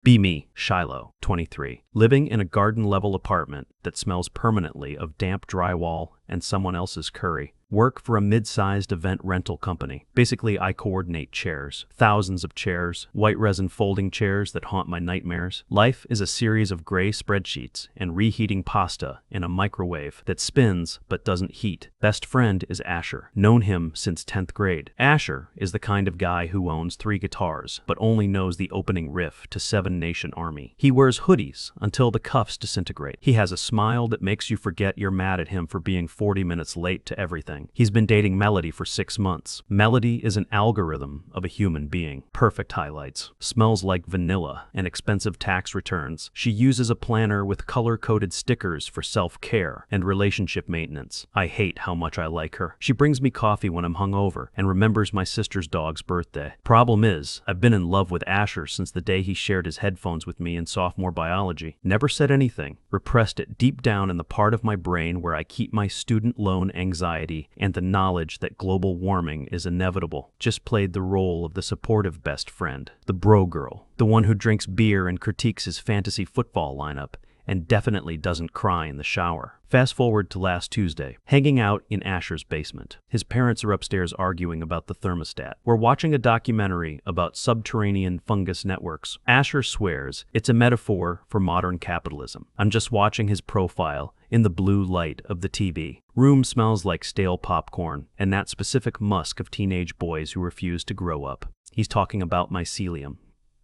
Be me, Shiloh, 23, living in a garden-level apartment that smells permanently of damp drywall and someone else's curry. Work for a mid-sized event rental company. Basically, I coordinate chairs. Thousands of chairs, white resin folding chairs that haunt my nightmares. Life is a series of gray spreadsheets and reheating pasta in a microwave that spins but doesn't heat. Best friend is Asher. Known him since 10th grade. Asher is the kind of guy who owns 3 guitars but only knows the opening riff to 7 Nation Army. He wears hoodies until the cuffs disintegrate. He has a smile that makes you forget you're mad at him for being 40 minutes late to everything. He's been dating Melody for 6 months. Melody is an algorithm of a human being. Perfect highlights. Smells like vanilla and expensive tax returns. She uses a planner with color-coded stickers for self-care and relationship maintenance. I hate how much I like her. She brings me coffee when I'm hungover and remembers my sister's dog's birthday. Problem is, I've been in love with Asher since the day he shared his headphones with me in sophomore biology. Never said anything. Repressed it deep down in the part of my brain where I keep my student loan anxiety and the knowledge that global warming is inevitable. Just played the role of the supportive best friend, the bro girl, the one who drinks beer and critiques his fantasy football lineup, and definitely doesn't cry in the shower. Fast forward to last Tuesday, hanging out in Asher's basement. His parents are upstairs arguing about the thermostat. We're watching a documentary about subterranean fungus networks. Asher swears it's a metaphor for modern capitalism. I'm just watching his profile in the blue light of the TV. Room smells like stale popcorn and that specific musk of teenage boys who refuse to grow up. He's talking about mycelium.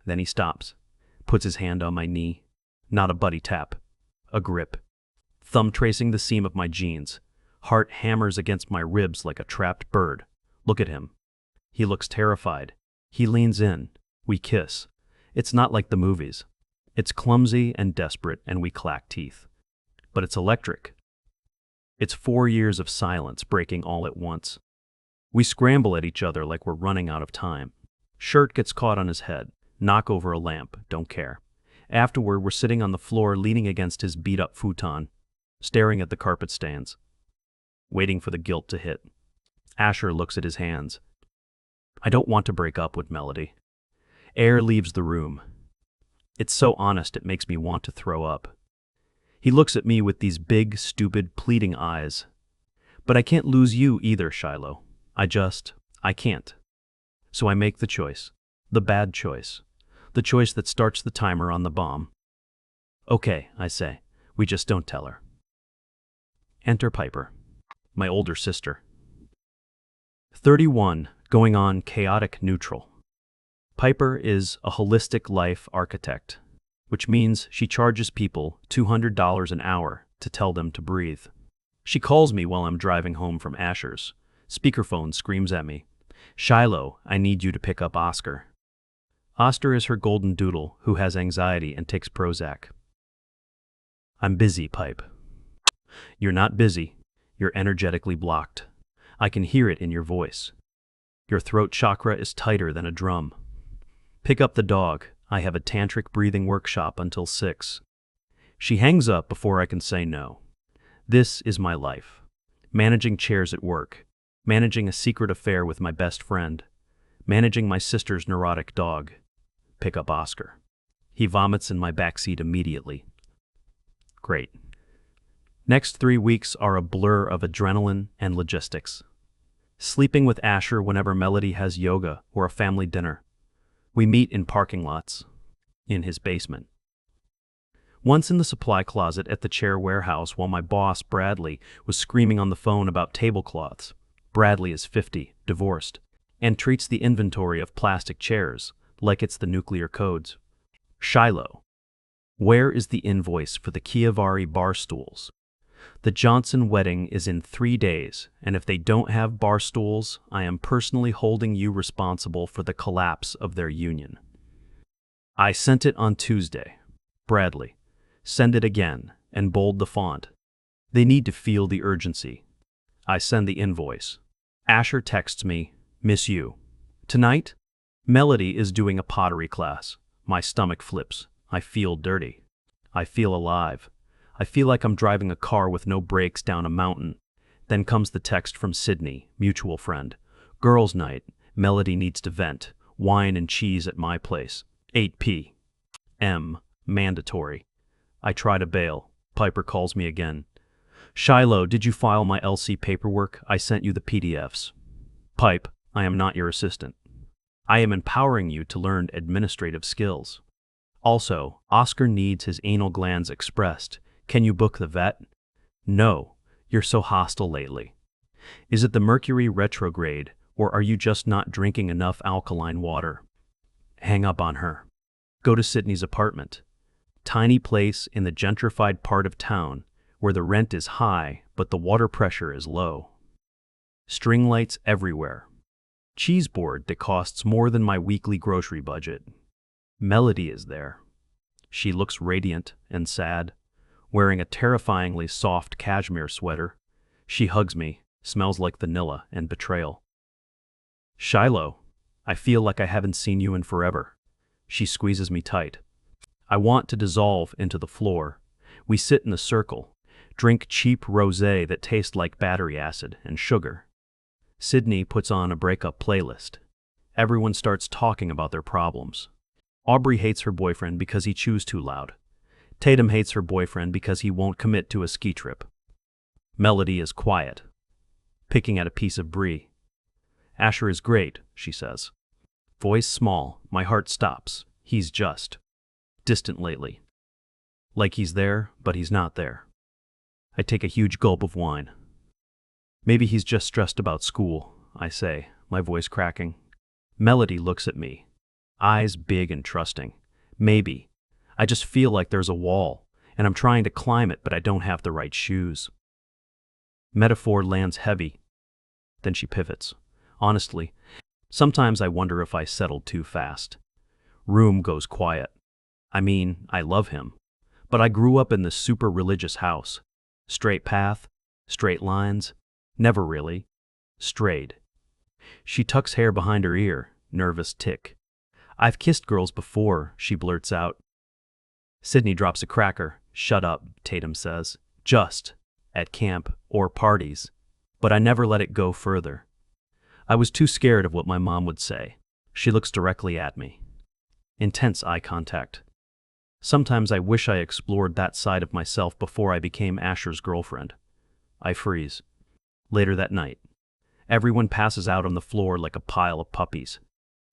Then he stops, puts his hand on my knee. Not a buddy tap, a grip. Thumb tracing the seam of my jeans. Heart hammers against my ribs like a trapped bird. Look at him. He looks terrified. He leans in. We kiss. It's not like the movies. It's clumsy and desperate, and we clack teeth. But it's electric. It's 4 years of silence breaking all at once. We scramble at each other like we're running out of time. Shirt gets caught on his head. Knock over a lamp. Don't care. Afterward, we're sitting on the floor leaning against his beat-up futon, staring at the carpet stains, waiting for the guilt to hit. Asher looks at his hands. I don't want to break up with Melody. Air leaves the room. It's so honest it makes me want to throw up. He looks at me with these big, stupid, pleading eyes. But I can't lose you either, Shiloh. I can't. So I make the choice. The bad choice. The choice that starts the timer on the bomb. Okay, I say. We just don't tell her. Enter Piper, my older sister. 31, going on chaotic neutral. Piper is a holistic life architect, which means she charges people $200 an hour to tell them to breathe. She calls me while I'm driving home from Asher's. Speakerphone screams at me, Shiloh, I need you to pick up Oscar. Oscar is her golden doodle who has anxiety and takes Prozac. I'm busy, Pipe. You're not busy. You're energetically blocked. I can hear it in your voice. Your throat chakra is tighter than a drum. Pick up the dog. I have a tantric breathing workshop until 6. She hangs up before I can say no. This is my life. Managing chairs at work. Managing a secret affair with my best friend. Managing my sister's neurotic dog. Pick up Oscar. He vomits in my backseat immediately. Great. Next 3 weeks are a blur of adrenaline and logistics. Sleeping with Asher whenever Melody has yoga or a family dinner. We meet in parking lots. In his basement. Once in the supply closet at the chair warehouse while my boss, Bradley, was screaming on the phone about tablecloths. Bradley is 50, divorced, and treats the inventory of plastic chairs like it's the nuclear codes. Shiloh, where is the invoice for the Chiavari bar stools? The Johnson wedding is in 3 days, and if they don't have bar stools, I am personally holding you responsible for the collapse of their union. I sent it on Tuesday. Bradley, send it again, and bold the font. They need to feel the urgency. I send the invoice. Asher texts me, miss you. Tonight? Melody is doing a pottery class. My stomach flips. I feel dirty. I feel alive. I feel like I'm driving a car with no brakes down a mountain. Then comes the text from Sydney, mutual friend. Girls' night. Melody needs to vent. Wine and cheese at my place. 8 p. M. Mandatory. I try to bail. Piper calls me again. Shiloh, did you file my LC paperwork? I sent you the PDFs. Pipe, I am not your assistant. I am empowering you to learn administrative skills. Also, Oscar needs his anal glands expressed. Can you book the vet? No, you're so hostile lately. Is it the Mercury retrograde, or are you just not drinking enough alkaline water? Hang up on her. Go to Sydney's apartment. Tiny place in the gentrified part of town where the rent is high but the water pressure is low. String lights everywhere. Cheese board that costs more than my weekly grocery budget. Melody is there. She looks radiant and sad, wearing a terrifyingly soft cashmere sweater. She hugs me, smells like vanilla and betrayal. Shiloh, I feel like I haven't seen you in forever. She squeezes me tight. I want to dissolve into the floor. We sit in a circle, drink cheap rosé that tastes like battery acid and sugar. Sydney puts on a breakup playlist. Everyone starts talking about their problems. Aubrey hates her boyfriend because he chews too loud. Tatum hates her boyfriend because he won't commit to a ski trip. Melody is quiet, picking at a piece of brie. Asher is great, she says. Voice small, my heart stops. He's just distant lately. Like he's there, but he's not there. I take a huge gulp of wine. Maybe he's just stressed about school, I say, my voice cracking. Melody looks at me, eyes big and trusting. Maybe. I just feel like there's a wall, and I'm trying to climb it, but I don't have the right shoes. Metaphor lands heavy. Then she pivots. Honestly, sometimes I wonder if I settled too fast. Room goes quiet. I mean, I love him. But I grew up in this super religious house. Straight path, straight lines, never really. Strayed. She tucks hair behind her ear, nervous tick. I've kissed girls before, she blurts out. Sydney drops a cracker. Shut up, Tatum says. Just. At camp or parties. But I never let it go further. I was too scared of what my mom would say. She looks directly at me. Intense eye contact. Sometimes I wish I explored that side of myself before I became Asher's girlfriend. I freeze. Later that night, everyone passes out on the floor like a pile of puppies.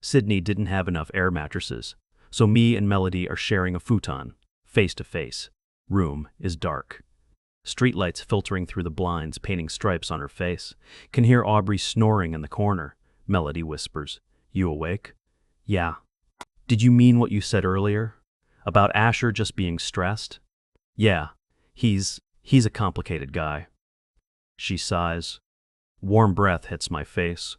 Sydney didn't have enough air mattresses, so me and Melody are sharing a futon, face to face. Room is dark. Streetlights filtering through the blinds, painting stripes on her face. Can hear Aubrey snoring in the corner. Melody whispers, "You awake?" "Yeah." "Did you mean what you said earlier? About Asher just being stressed?" "Yeah, he's a complicated guy." She sighs. Warm breath hits my face.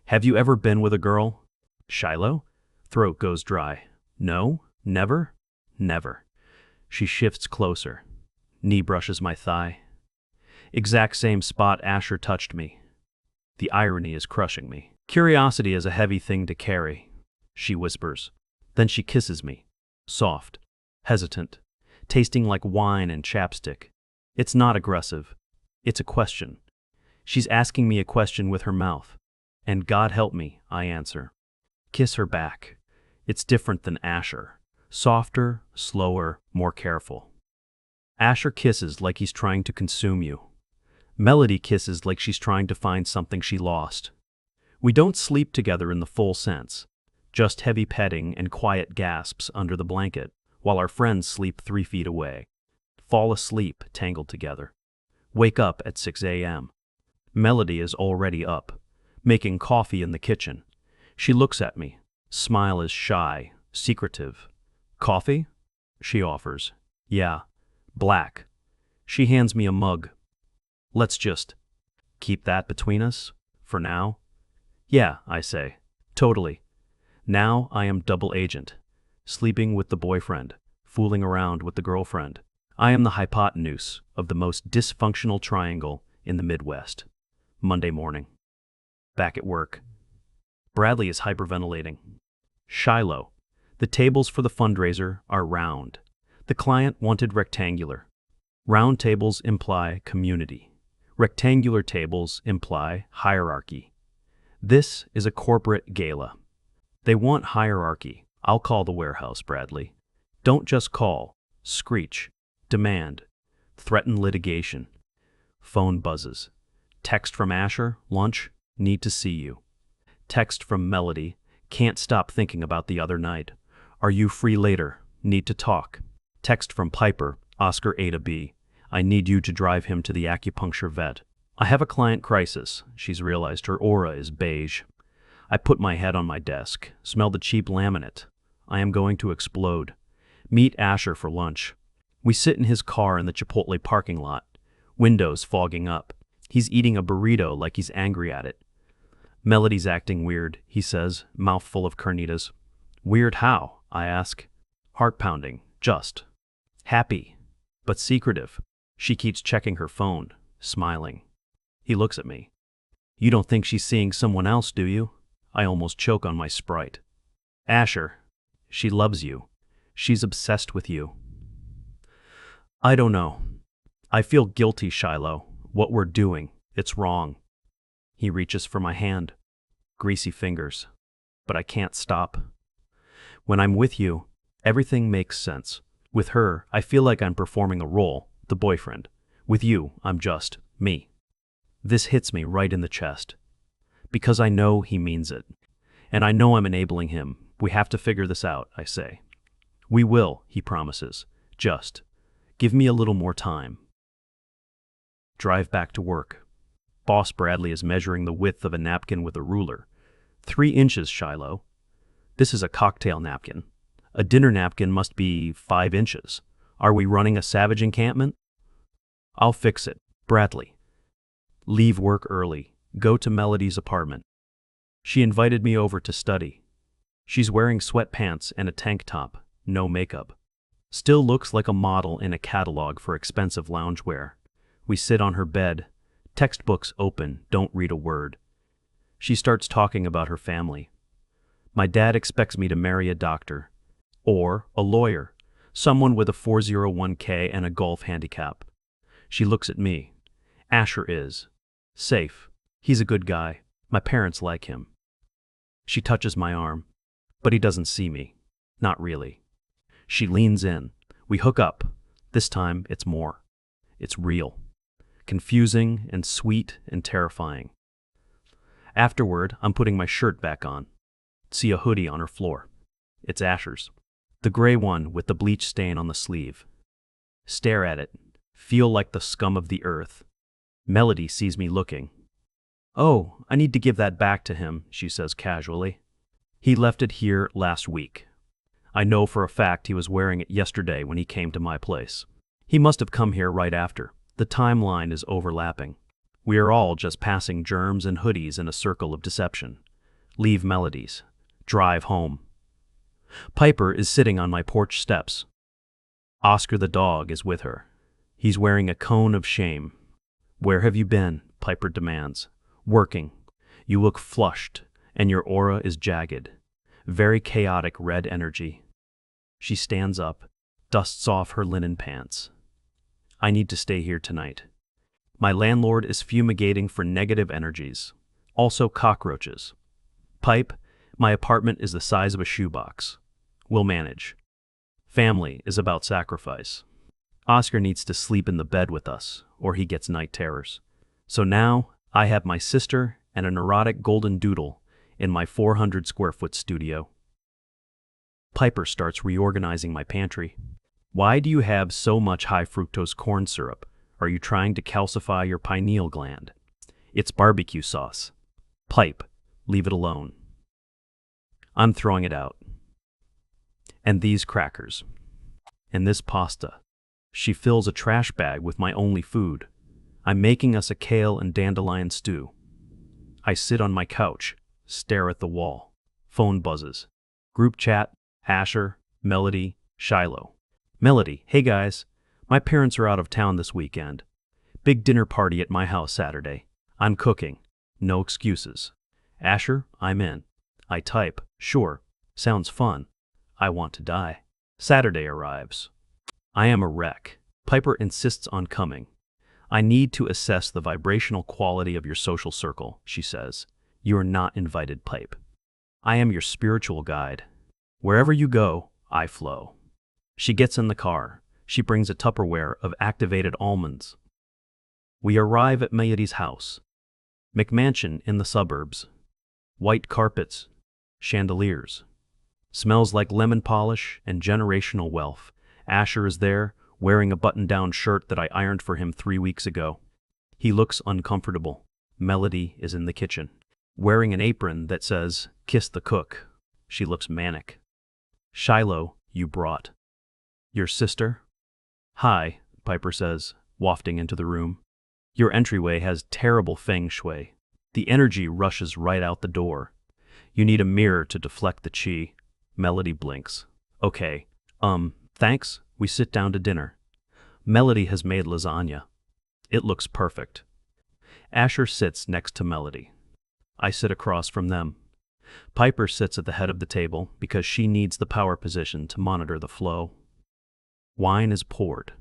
"Have you ever been with a girl?" "Shiloh?" Throat goes dry. "No, never?" "Never." She shifts closer. Knee brushes my thigh. Exact same spot Asher touched me. The irony is crushing me. Curiosity is a heavy thing to carry, she whispers. Then she kisses me. Soft, hesitant, tasting like wine and chapstick. It's not aggressive. It's a question. She's asking me a question with her mouth. And God help me, I answer. Kiss her back. It's different than Asher. Softer, slower, more careful. Asher kisses like he's trying to consume you. Melody kisses like she's trying to find something she lost. We don't sleep together in the full sense, just heavy petting and quiet gasps under the blanket, while our friends sleep 3 feet away. Fall asleep tangled together. Wake up at 6 a.m. Melody is already up, making coffee in the kitchen. She looks at me. Smile is shy, secretive. "Coffee?" she offers. "Yeah. Black." She hands me a mug. "Let's just keep that between us, for now?" "Yeah," I say. "Totally. Now I am double agent, sleeping with the boyfriend, fooling around with the girlfriend. I am the hypotenuse of the most dysfunctional triangle in the Midwest." Monday morning. Back at work. Bradley is hyperventilating. Shiloh. The tables for the fundraiser are round. The client wanted rectangular. Round tables imply community. Rectangular tables imply hierarchy. This is a corporate gala. They want hierarchy. I'll call the warehouse, Bradley. Don't just call, screech, demand, threaten litigation. Phone buzzes. Text from Asher, lunch, need to see you. Text from Melody, can't stop thinking about the other night. Are you free later? Need to talk. Text from Piper, Oscar A to B. I need you to drive him to the acupuncture vet. I have a client crisis. She's realized her aura is beige. I put my head on my desk, smell the cheap laminate. I am going to explode. Meet Asher for lunch. We sit in his car in the Chipotle parking lot, windows fogging up. He's eating a burrito like he's angry at it. Melody's acting weird, he says, mouth full of carnitas. Weird how? I ask. Heart pounding, just. Happy, but secretive. She keeps checking her phone, smiling. He looks at me. You don't think she's seeing someone else, do you? I almost choke on my Sprite. Asher, she loves you. She's obsessed with you. I don't know. I feel guilty, Shiloh. What we're doing, it's wrong. He reaches for my hand. Greasy fingers. But I can't stop. When I'm with you, everything makes sense. With her, I feel like I'm performing a role, the boyfriend. With you, I'm just me. This hits me right in the chest. Because I know he means it. And I know I'm enabling him. We have to figure this out, I say. We will, he promises. Just give me a little more time. Drive back to work. Boss Bradley is measuring the width of a napkin with a ruler. 3 inches, Shiloh. This is a cocktail napkin. A dinner napkin must be 5 inches. Are we running a savage encampment? I'll fix it, Bradley. Leave work early. Go to Melody's apartment. She invited me over to study. She's wearing sweatpants and a tank top, no makeup. Still looks like a model in a catalog for expensive loungewear. We sit on her bed, textbooks open, don't read a word. She starts talking about her family. My dad expects me to marry a doctor, or a lawyer, someone with a 401k and a golf handicap. She looks at me. Asher is safe. He's a good guy. My parents like him. She touches my arm, but he doesn't see me. Not really. She leans in. We hook up. This time, it's more. It's real. Confusing and sweet and terrifying. Afterward, I'm putting my shirt back on. See a hoodie on her floor. It's Asher's. The gray one with the bleach stain on the sleeve. Stare at it. Feel like the scum of the earth. Melody sees me looking. Oh, I need to give that back to him, she says casually. He left it here last week. I know for a fact he was wearing it yesterday when he came to my place. He must have come here right after. The timeline is overlapping. We are all just passing germs and hoodies in a circle of deception. Leave Melodies. Drive home. Piper is sitting on my porch steps. Oscar the dog is with her. He's wearing a cone of shame. Where have you been? Piper demands. Working. You look flushed, and your aura is jagged. Very chaotic red energy. She stands up, dusts off her linen pants. I need to stay here tonight. My landlord is fumigating for negative energies, also cockroaches. Pipe, my apartment is the size of a shoebox. We'll manage. Family is about sacrifice. Oscar needs to sleep in the bed with us, or he gets night terrors. So now, I have my sister and a neurotic golden doodle in my 400-square-foot studio. Piper starts reorganizing my pantry. Why do you have so much high-fructose corn syrup? Are you trying to calcify your pineal gland? It's barbecue sauce. Pipe, leave it alone. I'm throwing it out. And these crackers. And this pasta. She fills a trash bag with my only food. I'm making us a kale and dandelion stew. I sit on my couch, stare at the wall. Phone buzzes. Group chat, Asher, Melody, Shiloh. Melody, hey guys. My parents are out of town this weekend. Big dinner party at my house Saturday. I'm cooking. No excuses. Asher, I'm in. I type, sure. Sounds fun. I want to die. Saturday arrives. I am a wreck. Piper insists on coming. I need to assess the vibrational quality of your social circle, she says. You are not invited, Pipe. I am your spiritual guide. Wherever you go, I flow. She gets in the car. She brings a Tupperware of activated almonds. We arrive at Melody's house. McMansion in the suburbs. White carpets, chandeliers. Smells like lemon polish and generational wealth. Asher is there, wearing a button-down shirt that I ironed for him 3 weeks ago. He looks uncomfortable. Melody is in the kitchen, wearing an apron that says, "Kiss the cook." She looks manic. "Shiloh, you brought your sister?" "Hi," Piper says, wafting into the room. "Your entryway has terrible feng shui. The energy rushes right out the door. You need a mirror to deflect the chi." Melody blinks. "Okay, thanks." We sit down to dinner. Melody has made lasagna. It looks perfect. Asher sits next to Melody. I sit across from them. Piper sits at the head of the table because she needs the power position to monitor the flow. Wine is poured.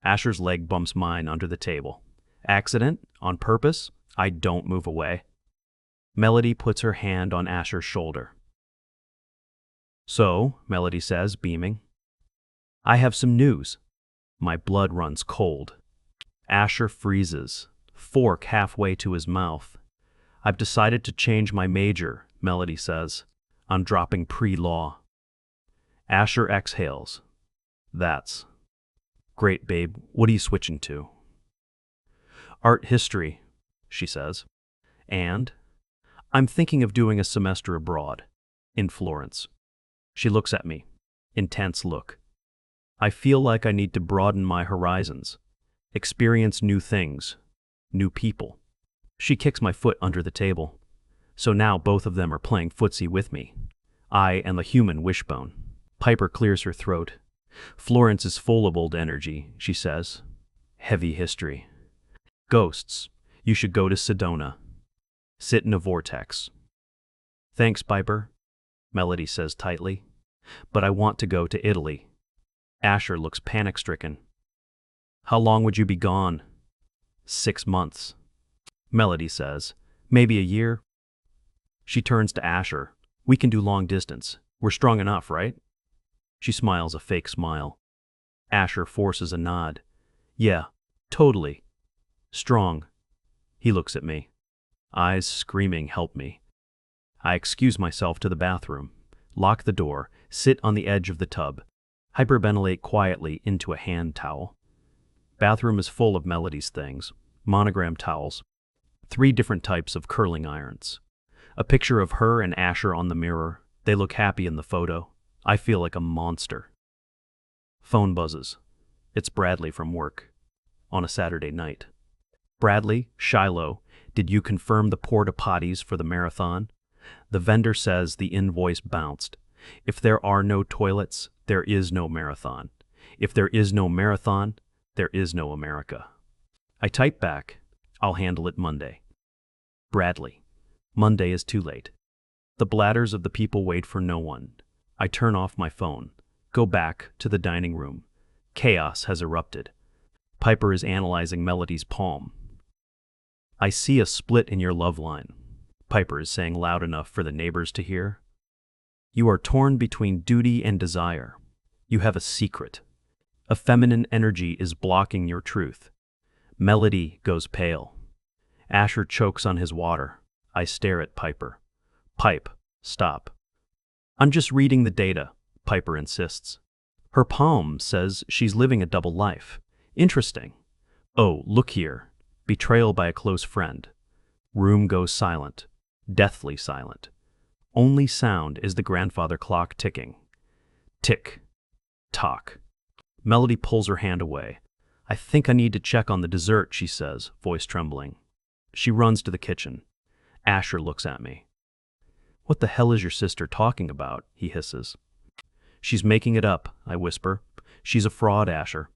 Asher's leg bumps mine under the table. Accident? On purpose? I don't move away. Melody puts her hand on Asher's shoulder. "So," Melody says, beaming, "I have some news." My blood runs cold. Asher freezes, fork halfway to his mouth. "I've decided to change my major," Melody says. "I'm dropping pre-law." Asher exhales. "That's great, babe. What are you switching to?" "Art history," she says. "And I'm thinking of doing a semester abroad, in Florence." She looks at me. Intense look. I feel like I need to broaden my horizons, experience new things, new people. She kicks my foot under the table. So now both of them are playing footsie with me. I and the human wishbone. Piper clears her throat. "Florence is full of old energy," she says. "Heavy history. Ghosts. You should go to Sedona. Sit in a vortex." "Thanks, Piper," Melody says tightly. "But I want to go to Italy." Asher looks panic-stricken. "How long would you be gone?" 6 months. Melody says, "Maybe a year." She turns to Asher. "We can do long distance. We're strong enough, right?" She smiles a fake smile. Asher forces a nod. "Yeah, totally. Strong." He looks at me. Eyes screaming, "Help me." I excuse myself to the bathroom, lock the door, sit on the edge of the tub, hyperventilate quietly into a hand towel. Bathroom is full of Melody's things. Monogram towels. 3 different types of curling irons. A picture of her and Asher on the mirror. They look happy in the photo. I feel like a monster. Phone buzzes. It's Bradley from work. On a Saturday night. "Bradley, Shiloh, did you confirm the porta potties for the marathon?" The vendor says the invoice bounced. If there are no toilets, there is no marathon. If there is no marathon, there is no America. I type back, "I'll handle it Monday." Bradley, "Monday is too late. The bladders of the people wait for no one." I turn off my phone, go back to the dining room. Chaos has erupted. Piper is analyzing Melody's palm. "I see a split in your love line," Piper is saying loud enough for the neighbors to hear. "You are torn between duty and desire. You have a secret. A feminine energy is blocking your truth." Melody goes pale. Asher chokes on his water. I stare at Piper. "Pipe, stop." "I'm just reading the data," Piper insists. "Her palm says she's living a double life. Interesting." "Oh, look here. Betrayal by a close friend." Room goes silent. Deathly silent. Only sound is the grandfather clock ticking. Tick. Tock. Melody pulls her hand away. "I think I need to check on the dessert," she says, voice trembling. She runs to the kitchen. Asher looks at me. "What the hell is your sister talking about?" he hisses. "She's making it up," I whisper. "She's a fraud, Asher.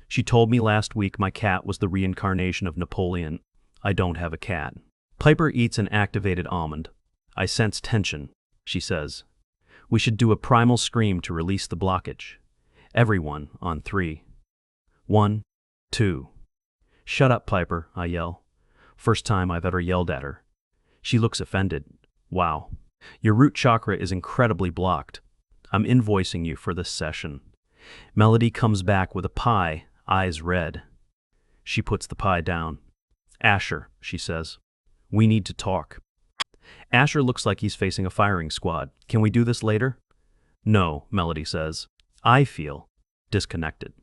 She told me last week my cat was the reincarnation of Napoleon. I don't have a cat." Piper eats an activated almond. I sense tension. She says, "We should do a primal scream to release the blockage. Everyone on 3. 1, 2. "Shut up, Piper," I yell. First time I've ever yelled at her. She looks offended. "Wow. Your root chakra is incredibly blocked. I'm invoicing you for this session. Melody comes back with a pie, eyes red. She puts the pie down. Asher, she says, we need to talk. Asher looks like he's facing a firing squad. Can we do this later? No, Melody says. I feel disconnected.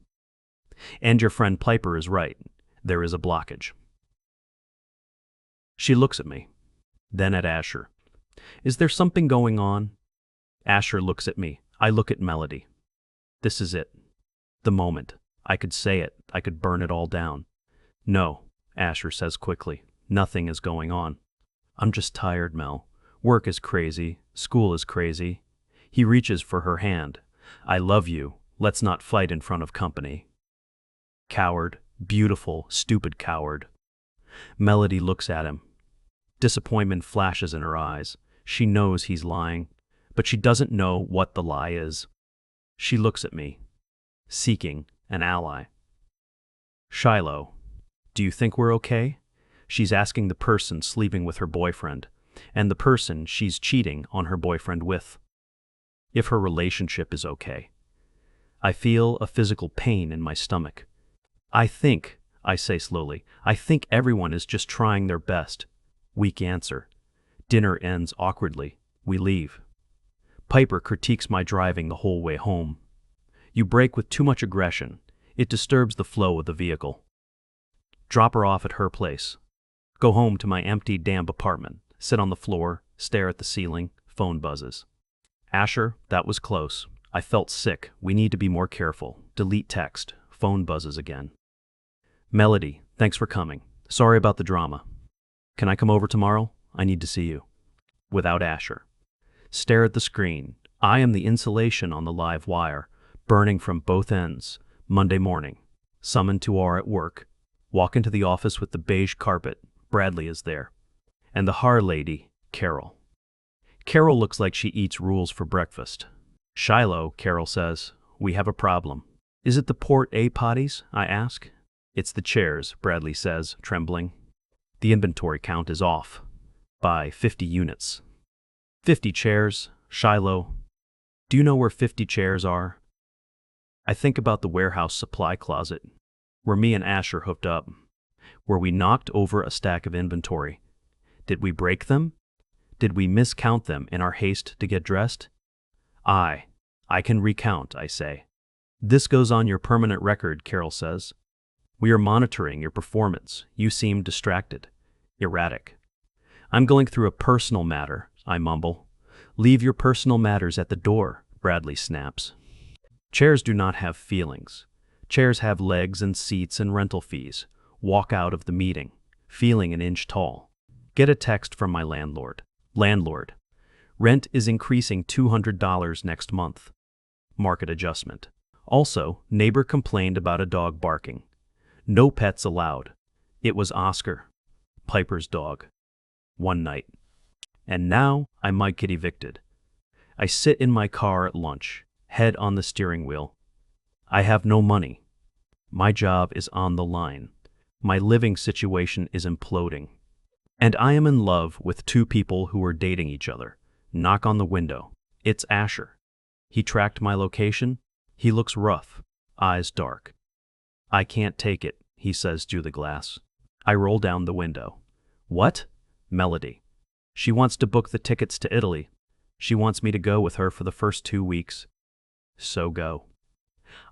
And your friend Piper is right. There is a blockage. She looks at me, then at Asher. Is there something going on? Asher looks at me. I look at Melody. This is it. The moment. I could say it. I could burn it all down. No, Asher says quickly. Nothing is going on. I'm just tired, Mel. Work is crazy. School is crazy. He reaches for her hand. I love you. Let's not fight in front of company. Coward. Beautiful, stupid coward. Melody looks at him. Disappointment flashes in her eyes. She knows he's lying, but she doesn't know what the lie is. She looks at me, seeking an ally. Shiloh, do you think we're okay? She's asking the person sleeping with her boyfriend, and the person she's cheating on her boyfriend with. If her relationship is okay. I feel a physical pain in my stomach. I say slowly, I think everyone is just trying their best. Weak answer. Dinner ends awkwardly. We leave. Piper critiques my driving the whole way home. You brake with too much aggression. It disturbs the flow of the vehicle. Drop her off at her place. Go home to my empty, damp apartment. Sit on the floor, stare at the ceiling, phone buzzes. Asher, that was close. I felt sick. We need to be more careful. Delete text. Phone buzzes again. Melody, thanks for coming. Sorry about the drama. Can I come over tomorrow? I need to see you. Without Asher. Stare at the screen. I am the insulation on the live wire, burning from both ends. Monday morning. Summoned to R at work. Walk into the office with the beige carpet. Bradley is there. And the Har lady, Carol. Carol looks like she eats rules for breakfast. Shiloh, Carol says, we have a problem. Is it the Port A potties? I ask. It's the chairs, Bradley says, trembling. The inventory count is off. By 50 units. 50 chairs, Shiloh. Do you know where 50 chairs are? I think about the warehouse supply closet, where me and Asher hooked up, where we knocked over a stack of inventory. Did we break them? Did we miscount them in our haste to get dressed? I can recount, I say. This goes on your permanent record, Carol says. We are monitoring your performance. You seem distracted, erratic. I'm going through a personal matter, I mumble. Leave your personal matters at the door, Bradley snaps. Chairs do not have feelings. Chairs have legs and seats and rental fees. Walk out of the meeting, feeling an inch tall. Get a text from my landlord. Landlord. Rent is increasing $200 next month. Market adjustment. Also, neighbor complained about a dog barking. No pets allowed. It was Oscar, Piper's dog. One night. And now I might get evicted. I sit in my car at lunch, head on the steering wheel. I have no money. My job is on the line. My living situation is imploding. And I am in love with two people who are dating each other. Knock on the window. It's Asher. He tracked my location. He looks rough, eyes dark. I can't take it, he says through the glass. I roll down the window. What? Melody. She wants to book the tickets to Italy. She wants me to go with her for the first 2 weeks. So go.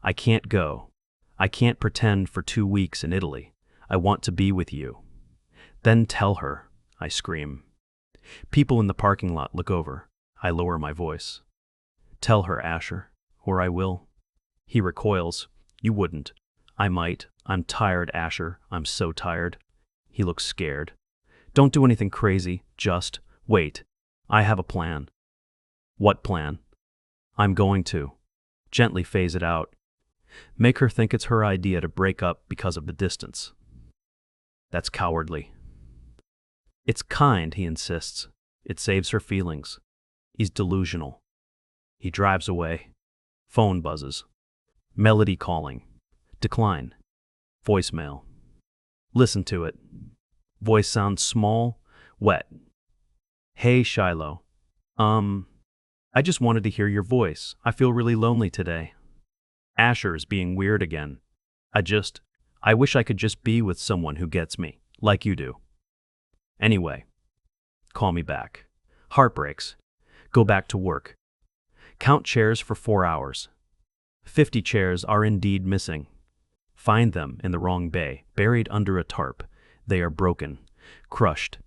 I can't go. I can't pretend for 2 weeks in Italy. I want to be with you. Then tell her, I scream. People in the parking lot look over. I lower my voice. Tell her, Asher, or I will. He recoils. You wouldn't. I might. I'm tired, Asher. I'm so tired. He looks scared. Don't do anything crazy. Just wait. I have a plan. What plan? I'm going to gently phase it out. Make her think it's her idea to break up because of the distance. That's cowardly. It's kind, he insists. It saves her feelings. He's delusional. He drives away. Phone buzzes. Melody calling. Decline. Voicemail. Listen to it. Voice sounds small, wet. Hey, Shiloh. I just wanted to hear your voice. I feel really lonely today. Asher's being weird again. I wish I could just be with someone who gets me, like you do. Anyway, call me back. Heartbreaks. Go back to work. Count chairs for 4 hours. 50 chairs are indeed missing. Find them in the wrong bay, buried under a tarp. They are broken, crushed.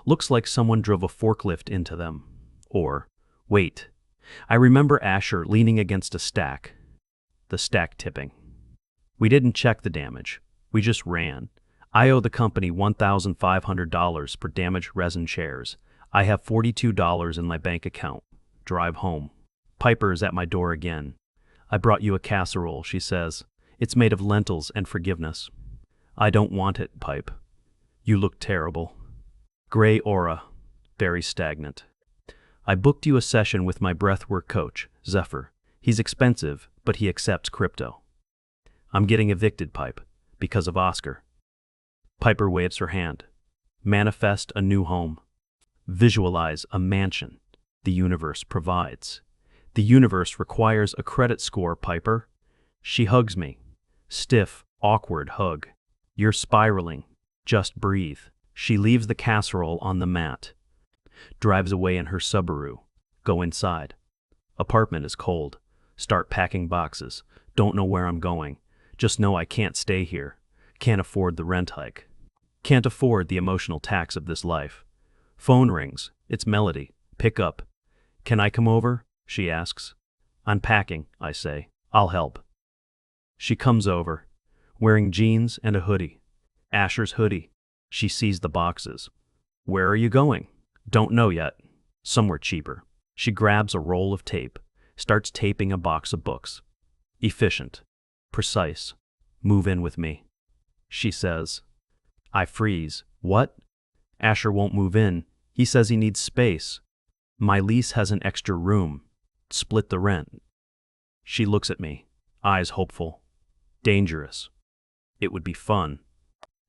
Looks like someone drove a forklift into them. Or, wait, I remember Asher leaning against a stack. The stack tipping. We didn't check the damage. We just ran. I owe the company $1,500 for damaged resin chairs. I have $42 in my bank account. Drive home. Piper's at my door again. I brought you a casserole, she says. It's made of lentils and forgiveness. I don't want it, Pipe. You look terrible. Gray aura. Very stagnant. I booked you a session with my breathwork coach, Zephyr. He's expensive, but he accepts crypto. I'm getting evicted, Pipe, because of Oscar. Piper waves her hand. Manifest a new home. Visualize a mansion the universe provides. The universe requires a credit score, Piper. She hugs me. Stiff, awkward hug. You're spiraling. Just breathe. She leaves the casserole on the mat. Drives away in her Subaru. Go inside. Apartment is cold. Start packing boxes. Don't know where I'm going. Just know I can't stay here. Can't afford the rent hike. Can't afford the emotional tax of this life. Phone rings. It's Melody. Pick up. Can I come over? She asks. I'm packing, I say. I'll help. She comes over, wearing jeans and a hoodie. Asher's hoodie. She sees the boxes. Where are you going? Don't know yet. Somewhere cheaper. She grabs a roll of tape, starts taping a box of books. Efficient. Precise. Move in with me. She says. I freeze. What? Asher won't move in. He says he needs space. My lease has an extra room. Split the rent. She looks at me, eyes hopeful. Dangerous. It would be fun.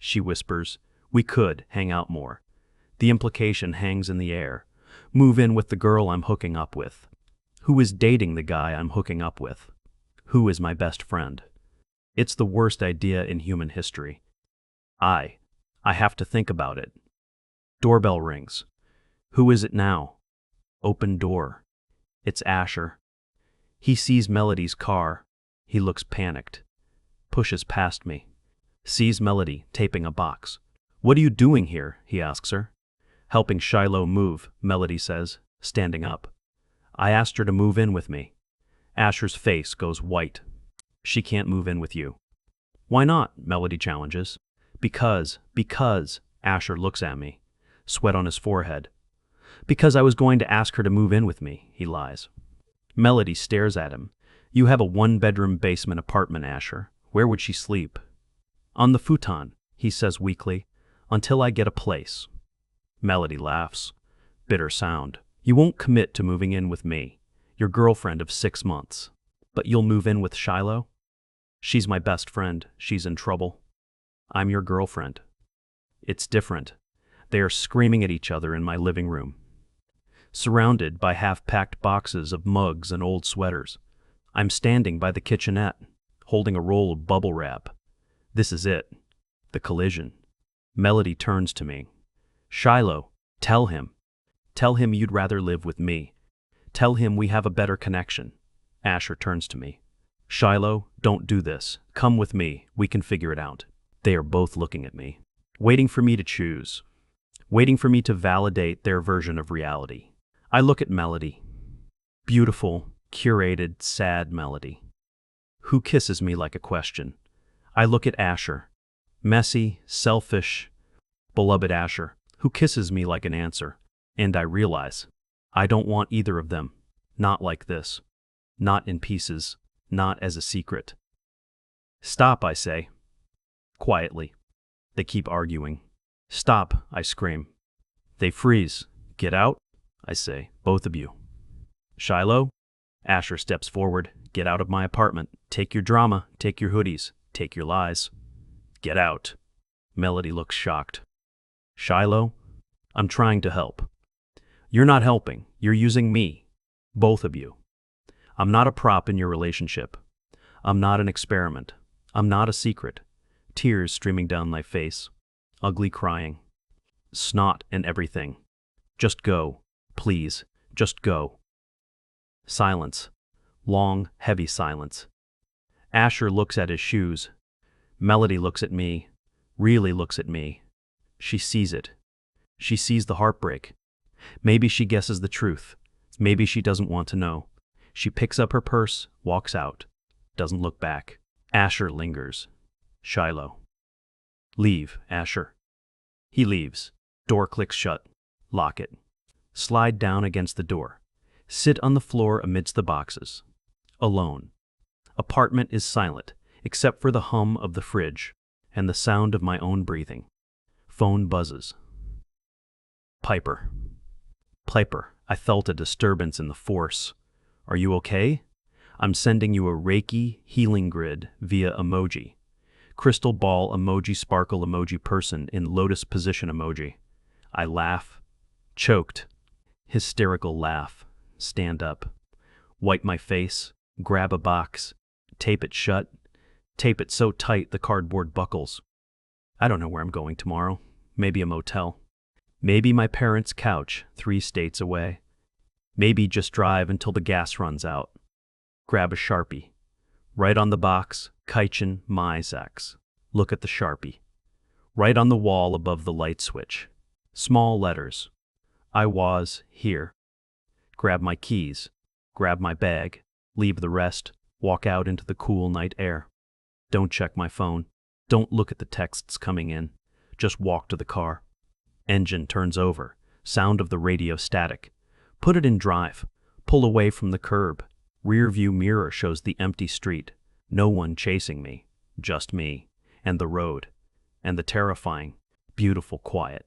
She whispers, we could hang out more. The implication hangs in the air. Move in with the girl I'm hooking up with. Who is dating the guy I'm hooking up with? Who is my best friend? It's the worst idea in human history. I have to think about it. Doorbell rings. Who is it now? Open door. It's Asher. He sees Melody's car. He looks panicked. Pushes past me. Sees Melody taping a box. What are you doing here? He asks her. Helping Shiloh move, Melody says, standing up. I asked her to move in with me. Asher's face goes white. She can't move in with you. Why not? Melody challenges. Because, Asher looks at me. Sweat on his forehead. Because I was going to ask her to move in with me, he lies. Melody stares at him. You have a 1-bedroom basement apartment, Asher. Where would she sleep? On the futon, he says weakly, until I get a place. Melody laughs. Bitter sound. You won't commit to moving in with me, your girlfriend of 6 months. But you'll move in with Shiloh? She's my best friend. She's in trouble. I'm your girlfriend. It's different. They are screaming at each other in my living room. Surrounded by half-packed boxes of mugs and old sweaters. I'm standing by the kitchenette, holding a roll of bubble wrap. This is it. The collision. Melody turns to me. Shiloh, tell him. Tell him you'd rather live with me. Tell him we have a better connection. Asher turns to me. Shiloh, don't do this. Come with me. We can figure it out. They are both looking at me, waiting for me to choose, waiting for me to validate their version of reality. I look at Melody. Beautiful, curated, sad Melody. Who kisses me like a question? I look at Asher. Messy, selfish, beloved Asher, who kisses me like an answer. And I realize, I don't want either of them. Not like this. Not in pieces. Not as a secret. Stop, I say. Quietly. They keep arguing. Stop, I scream. They freeze. Get out, I say, both of you. Shiloh? Asher steps forward. Get out of my apartment. Take your drama. Take your hoodies. Take your lies. Get out. Melody looks shocked. Shiloh? I'm trying to help. You're not helping. You're using me. Both of you. I'm not a prop in your relationship. I'm not an experiment. I'm not a secret. Tears streaming down my face. Ugly crying. Snot and everything. Just go. Please. Just go. Silence. Long, heavy silence. Asher looks at his shoes. Melody looks at me. Really looks at me. She sees it. She sees the heartbreak. Maybe she guesses the truth. Maybe she doesn't want to know. She picks up her purse, walks out. Doesn't look back. Asher lingers. Shiloh. Leave, Asher. He leaves. Door clicks shut. Lock it. Slide down against the door. Sit on the floor amidst the boxes. Alone. Apartment is silent, except for the hum of the fridge and the sound of my own breathing. Phone buzzes. Piper. Piper, I felt a disturbance in the force. Are you okay? I'm sending you a Reiki healing grid via emoji. Crystal ball emoji, sparkle emoji, person in lotus position emoji. I laugh. Choked. Hysterical laugh. Stand up. Wipe my face. Grab a box. Tape it shut. Tape it so tight the cardboard buckles. I don't know where I'm going tomorrow. Maybe a motel. Maybe my parents' couch 3 states away. Maybe just drive until the gas runs out. Grab a Sharpie. Write on the box, Kaichen Maisax. Look at the Sharpie. Write on the wall above the light switch. Small letters. I was here. Grab my keys. Grab my bag. Leave the rest. Walk out into the cool night air. Don't check my phone. Don't look at the texts coming in. Just walk to the car. Engine turns over. Sound of the radio static. Put it in drive. Pull away from the curb. Rear view mirror shows the empty street. No one chasing me. Just me. And the road. And the terrifying, beautiful quiet.